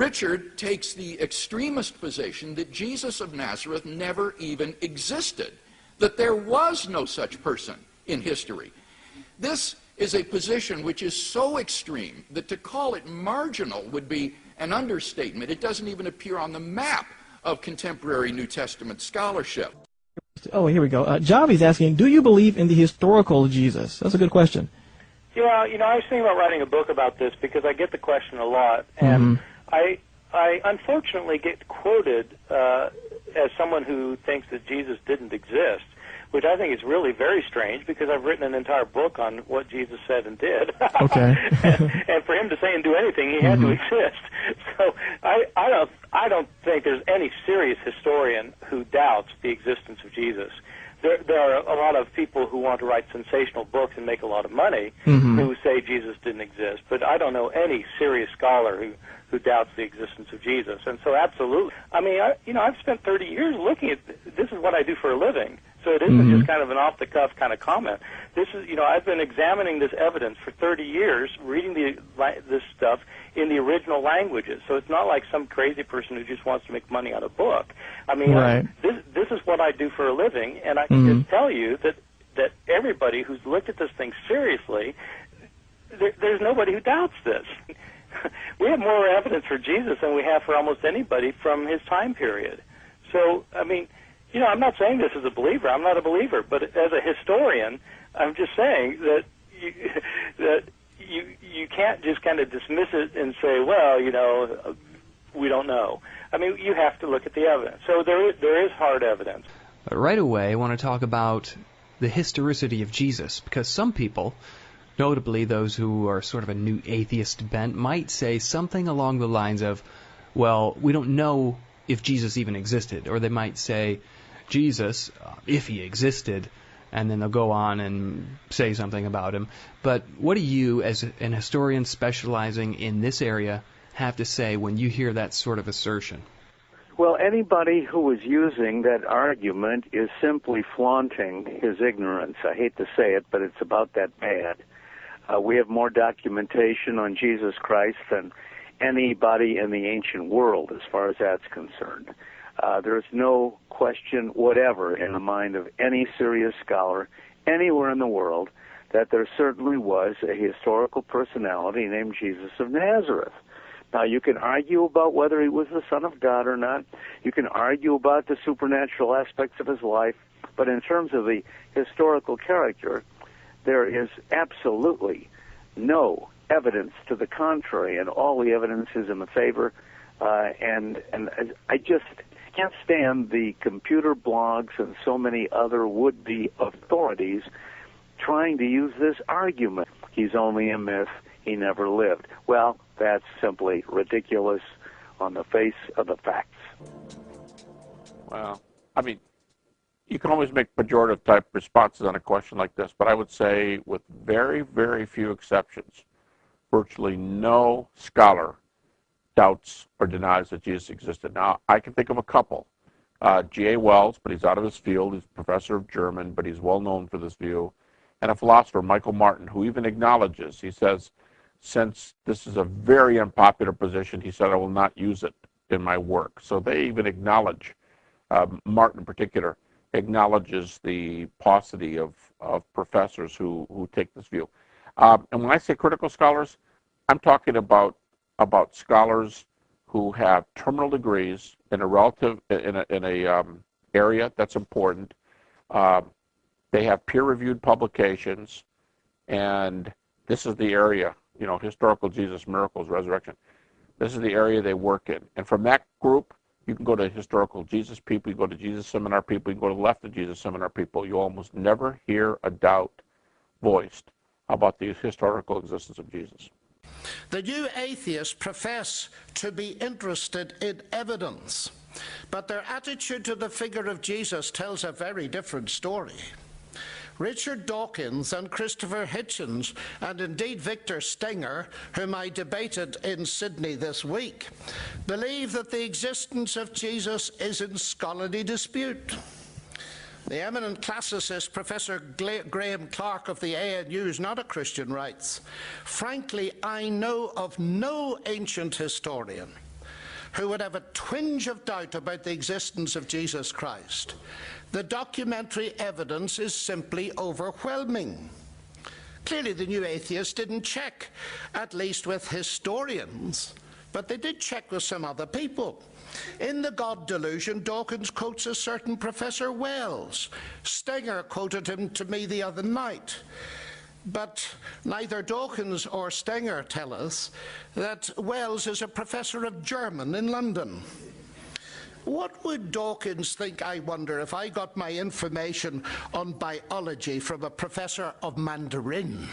Richard takes the extremist position that Jesus of Nazareth never even existed, that there was no such person in history. This is a position which is so extreme that to call it marginal would be an understatement. It doesn't even appear on the map of contemporary New Testament scholarship. Oh, here we go. Javi's asking, do you believe in the historical Jesus? That's a good question. Yeah, I was thinking about writing a book about this because I get the question a lot, and I unfortunately get quoted as someone who thinks that Jesus didn't exist, which I think is really very strange because I've written an entire book on what Jesus said and did. Okay. and for him to say and do anything, he had to exist. So I don't think there's any serious historian who doubts the existence of Jesus. There are a lot of people who want to write sensational books and make a lot of money who say Jesus didn't exist, but I don't know any serious scholar who doubts the existence of Jesus. And so absolutely. I mean, I've spent 30 years looking at this is what I do for a living. So it isn't just kind of an off-the-cuff kind of comment. This is, I've been examining this evidence for 30 years, reading this stuff in the original languages. So it's not like some crazy person who just wants to make money on a book. I mean, this is what I do for a living, and I can just tell you that everybody who's looked at this thing seriously, there's nobody who doubts this. We have more evidence for Jesus than we have for almost anybody from his time period. So, I mean, I'm not saying this as a believer. I'm not a believer. But as a historian, I'm just saying that you can't just kind of dismiss it and say, well, we don't know. I mean, you have to look at the evidence. So there is hard evidence. Right away, I want to talk about the historicity of Jesus, because some people, notably those who are sort of a new atheist bent, might say something along the lines of, well, we don't know if Jesus even existed. Or they might say, Jesus, if he existed, and then they'll go on and say something about him. But what do you, as an historian specializing in this area, have to say when you hear that sort of assertion? Well, anybody who is using that argument is simply flaunting his ignorance. I hate to say it, but it's about that bad. We have more documentation on Jesus Christ than anybody in the ancient world as far as that's concerned. There's no question whatever in the mind of any serious scholar anywhere in the world that there certainly was a historical personality named Jesus of Nazareth. Now, you can argue about whether he was the Son of God or not. You can argue about the supernatural aspects of his life. But in terms of the historical character, there is absolutely no evidence to the contrary, and all the evidence is in the favor. And I just can't stand the computer blogs and so many other would-be authorities trying to use this argument. He's only a myth. He never lived. Well, that's simply ridiculous on the face of the facts. Well, I mean, you can always make pejorative-type responses on a question like this, but I would say with very, very few exceptions, virtually no scholar doubts or denies that Jesus existed. Now, I can think of a couple. G.A. Wells, but he's out of his field. He's a professor of German, but he's well known for this view. And a philosopher, Michael Martin, who even acknowledges, he says, since this is a very unpopular position, he said, I will not use it in my work. So they even acknowledge, Martin in particular, acknowledges the paucity of professors who take this view. And when I say critical scholars, I'm talking about scholars who have terminal degrees in a area that's important. They have peer-reviewed publications, and this is the area, historical Jesus, miracles, resurrection. This is the area they work in. And from that group, you can go to historical Jesus people, you go to Jesus seminar people, you can go to the left of Jesus seminar people. You almost never hear a doubt voiced about the historical existence of Jesus. The new atheists profess to be interested in evidence, but their attitude to the figure of Jesus tells a very different story. Richard Dawkins and Christopher Hitchens, and indeed Victor Stenger, whom I debated in Sydney this week, believe that the existence of Jesus is in scholarly dispute. The eminent classicist Professor Graham Clark of the ANU is not a Christian, writes, frankly, I know of no ancient historian who would have a twinge of doubt about the existence of Jesus Christ. The documentary evidence is simply overwhelming. Clearly, the new atheists didn't check, at least with historians, but they did check with some other people. In The God Delusion, Dawkins quotes a certain Professor Wells. Stenger quoted him to me the other night. But neither Dawkins or Stenger tell us that Wells is a professor of German in London. What would Dawkins think, I wonder, if I got my information on biology from a professor of Mandarin?